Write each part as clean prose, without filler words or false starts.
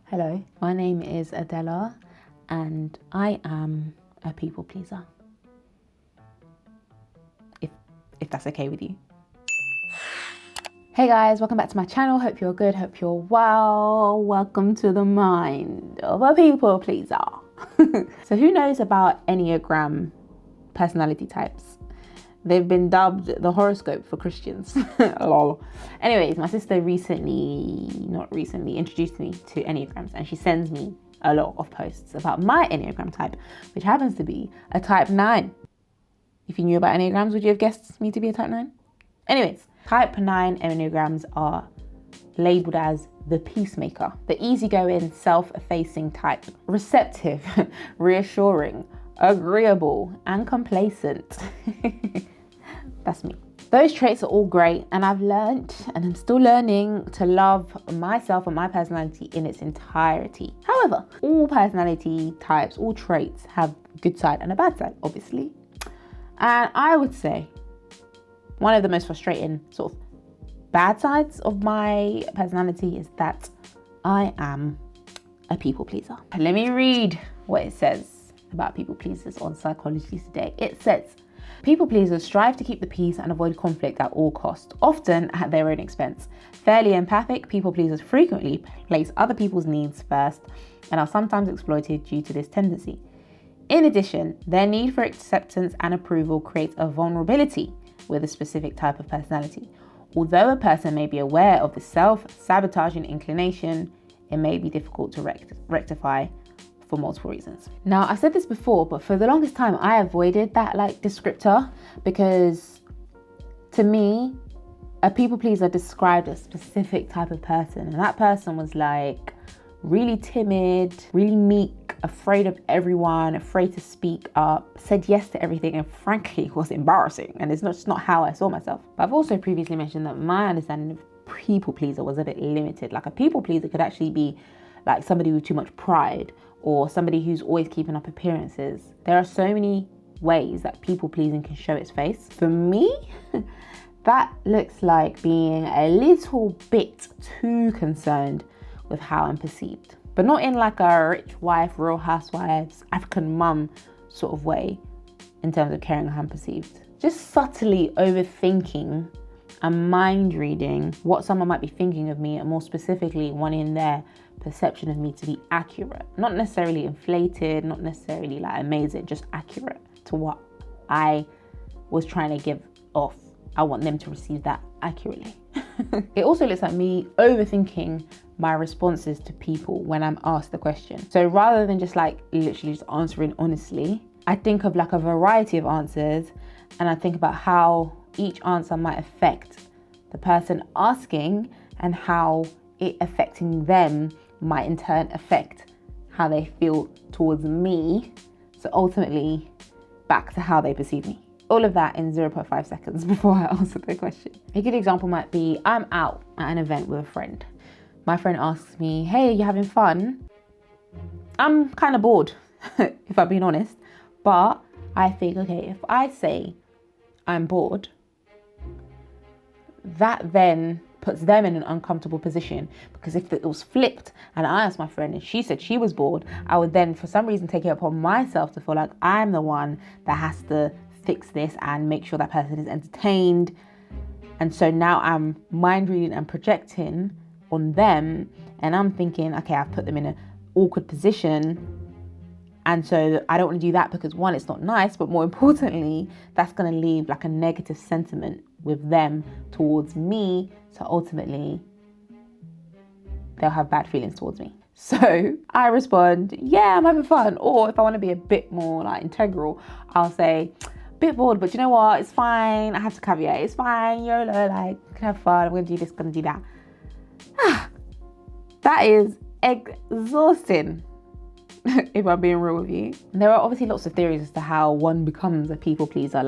Hello, my name is Adella and I am a people pleaser. If that's okay with you. Hey guys, welcome back to my channel. Hope you're good, hope you're well. Welcome to the mind of a people pleaser. So who knows about Enneagram personality types? They've been dubbed the horoscope for Christians. Lol. Anyways, my sister introduced me to Enneagrams, and she sends me a lot of posts about my Enneagram type, which happens to be a type 9. If you knew about Enneagrams, would you have guessed me to be a type 9? Anyways, type 9 Enneagrams are labeled as the peacemaker, the easygoing, self-effacing type, receptive, reassuring, agreeable, and complacent. That's me. Those traits are all great, and I've learned, and I'm still learning, to love myself and my personality in its entirety. However, all personality types, all traits have a good side and a bad side, obviously. And I would say one of the most frustrating sort of bad sides of my personality is that I am a people pleaser. Let me read what it says about people pleasers on Psychology Today. It says, people pleasers strive to keep the peace and avoid conflict at all costs, often at their own expense. Fairly empathic, people pleasers frequently place other people's needs first and are sometimes exploited due to this tendency. In addition, their need for acceptance and approval creates a vulnerability with a specific type of personality. Although a person may be aware of the self-sabotaging inclination, it may be difficult to rectify for multiple reasons. Now, I've said this before, but for the longest time, I avoided that descriptor, because to me, a people pleaser described a specific type of person, and that person was really timid, really meek, afraid of everyone, afraid to speak up, said yes to everything, and frankly was embarrassing. And it's just not how I saw myself. But I've also previously mentioned that my understanding of people pleaser was a bit limited. Like, a people pleaser could actually be like somebody with too much pride, or somebody who's always keeping up appearances. There are so many ways that people pleasing can show its face. For me, that looks like being a little bit too concerned with how I'm perceived, but not in like a rich wife, Real Housewives, African mum sort of way in terms of caring how I'm perceived. Just subtly overthinking and mind reading what someone might be thinking of me, and more specifically wanting their perception of me to be accurate. Not necessarily inflated, not necessarily amazing, just accurate to what I was trying to give off. I want them to receive that accurately. It also looks like me overthinking my responses to people when I'm asked the question. So rather than just literally just answering honestly, I think of a variety of answers, and I think about how each answer might affect the person asking, and how it affecting them might in turn affect how they feel towards me. So ultimately, back to how they perceive me. All of that in 0.5 seconds before I answer the question. A good example might be, I'm out at an event with a friend. My friend asks me, hey, are you having fun? I'm kind of bored, if I'm being honest. But I think, okay, if I say I'm bored, that then puts them in an uncomfortable position, because if it was flipped and I asked my friend and she said she was bored, I would then for some reason take it upon myself to feel like I'm the one that has to fix this and make sure that person is entertained. And so now I'm mind reading and projecting on them, and I'm thinking, okay, I've put them in an awkward position, and so I don't want to do that, because one, it's not nice, but more importantly, that's going to leave a negative sentiment with them towards me. So ultimately, they'll have bad feelings towards me. So I respond, yeah, I'm having fun. Or if I want to be a bit more integral, I'll say, bit bored, but you know what? It's fine. I have to caveat. It's fine. YOLO, can have fun. I'm going to do this, going to do that. That is exhausting, if I'm being real with you. There are obviously lots of theories as to how one becomes a people pleaser,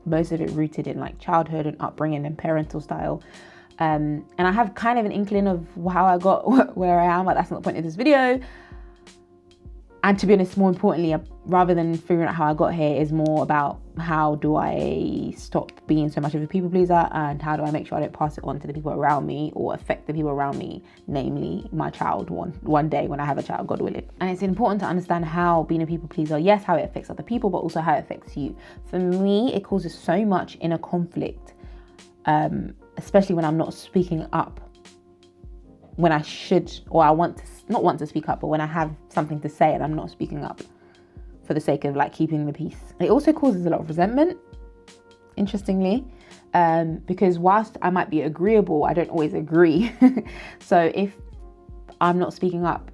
most of it rooted in childhood and upbringing and parental style. And I have kind of an inkling of how I got where I am, but that's not the point of this video. And to be honest, more importantly, rather than figuring out how I got here, is more about how do I stop being so much of a people pleaser, and how do I make sure I don't pass it on to the people around me or affect the people around me, namely my child one day when I have a child, God willing. And it's important to understand how being a people pleaser, yes, how it affects other people, but also how it affects you. For me, it causes so much inner conflict, especially when I'm not speaking up when I should, or I not want to speak up, but when I have something to say and I'm not speaking up for the sake of like keeping the peace. It also causes a lot of resentment, interestingly, because whilst I might be agreeable, I don't always agree. So if I'm not speaking up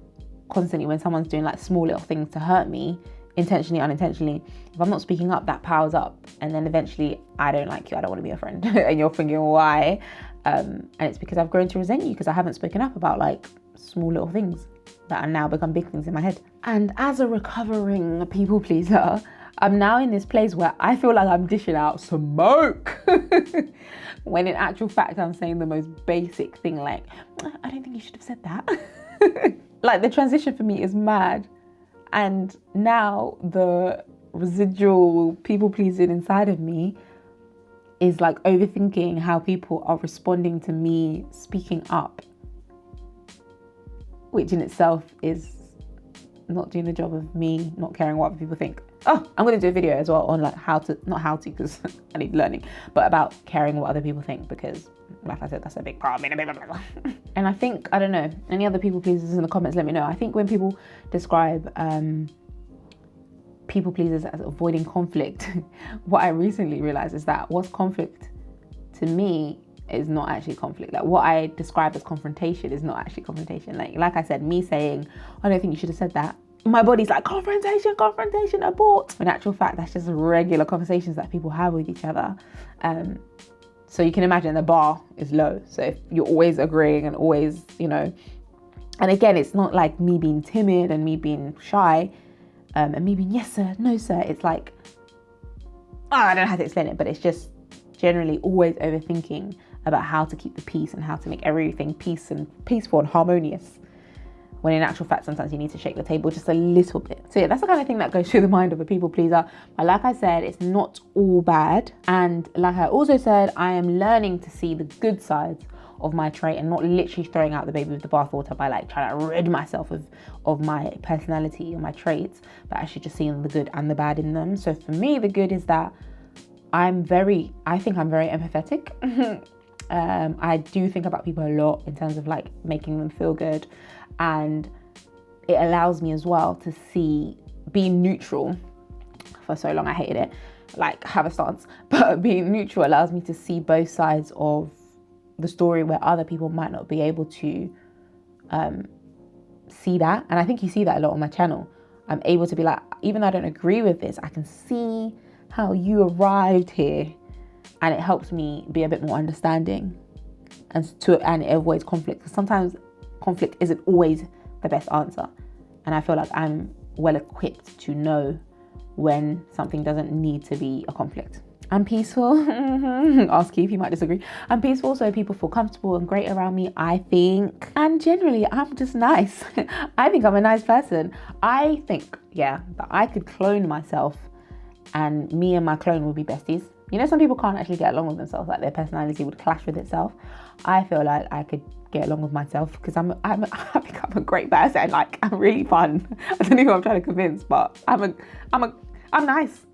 constantly when someone's doing like small little things to hurt me, intentionally, unintentionally, if I'm not speaking up, that piles up, and then eventually I don't like you, I don't want to be a friend. And you're thinking why? And it's because I've grown to resent you because I haven't spoken up about like small little things that are now become big things in my head. And as a recovering people pleaser, I'm now in this place where I feel like I'm dishing out smoke when in actual fact I'm saying the most basic thing, like, I don't think you should have said that. Like, the transition for me is mad. And now the residual people pleasing inside of me is like overthinking how people are responding to me speaking up, which in itself is not doing the job of me not caring what other people think. Oh, I'm going to do a video as well on like not how to, because I need learning, but about caring what other people think, because like I said, that's a big problem. And I think, I don't know, any other people pleasers in the comments, let me know. I think when people describe people pleasers as avoiding conflict, what I recently realized is that what's conflict to me is not actually conflict. Like, what I describe as confrontation is not actually confrontation. Like I said, me saying, I don't think you should have said that, my body's like, confrontation, abort. In actual fact, that's just regular conversations that people have with each other. So you can imagine the bar is low. So if you're always agreeing and always, and again, it's not like me being timid and me being shy, and me being yes sir, no sir. It's like, I don't know how to explain it, but it's just generally always overthinking about how to keep the peace and how to make everything peaceful and harmonious, when in actual fact sometimes you need to shake the table just a little bit. So yeah, that's the kind of thing that goes through the mind of a people pleaser. But like I said, it's not all bad. And like I also said, I am learning to see the good sides of my trait and not literally throwing out the baby with the bathwater by like trying to rid myself of my personality and my traits, but actually just seeing the good and the bad in them. So for me, the good is that I think I'm very empathetic. I do think about people a lot in terms of like making them feel good, and it allows me as well to see being neutral. For so long I hated it, like have a stance, but being neutral allows me to see both sides of the story where other people might not be able to see that. And I think you see that a lot on my channel. I'm able to be like, even though I don't agree with this, I can see how you arrived here, and it helps me be a bit more understanding and it avoids conflict, because sometimes conflict isn't always the best answer. And I feel like I'm well equipped to know when something doesn't need to be a conflict. I'm peaceful. Ask Keith, you might disagree. I'm peaceful, so people feel comfortable and great around me, I think. And generally, I'm just nice. I think I'm a nice person. I think, that I could clone myself and me and my clone would be besties. Some people can't actually get along with themselves, like their personality would clash with itself. I feel like I could get along with myself because I think I'm a great person. Like, I'm really fun. I don't know who I'm trying to convince, but I'm nice.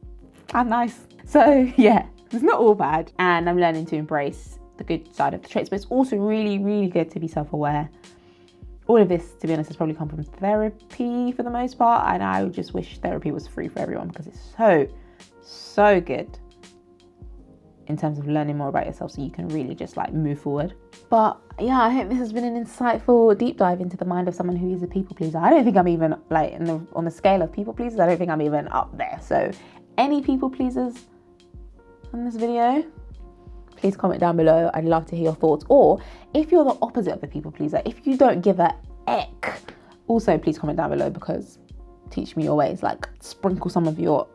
I'm nice. So yeah, it's not all bad. And I'm learning to embrace the good side of the traits, but it's also really, really good to be self-aware. All of this, to be honest, has probably come from therapy for the most part. And I just wish therapy was free for everyone, because it's so good in terms of learning more about yourself so you can really just like move forward. But yeah, I hope this has been an insightful deep dive into the mind of someone who is a people pleaser. I don't think I'm even like on the scale of people pleasers, I don't think I'm even up there. So any people pleasers on this video, please comment down below. I'd love to hear your thoughts. Or if you're the opposite of a people pleaser, if you don't give a eck, also please comment down below, because teach me your ways, like sprinkle some of your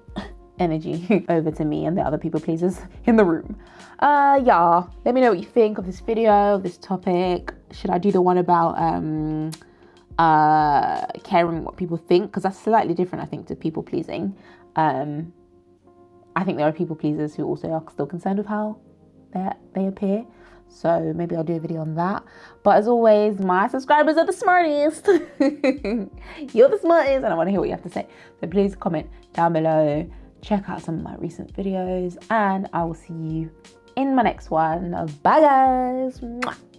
energy over to me and the other people pleasers in the room. Let me know what you think of this video, of this topic. Should I do the one about caring what people think, because that's slightly different, I think, to people pleasing. I think there are people pleasers who also are still concerned with how they appear. So maybe I'll do a video on that. But as always, my subscribers are the smartest. You're the smartest, and I want to hear what you have to say. So please comment down below. Check out some of my recent videos, and I will see you in my next one. Bye guys. Mwah.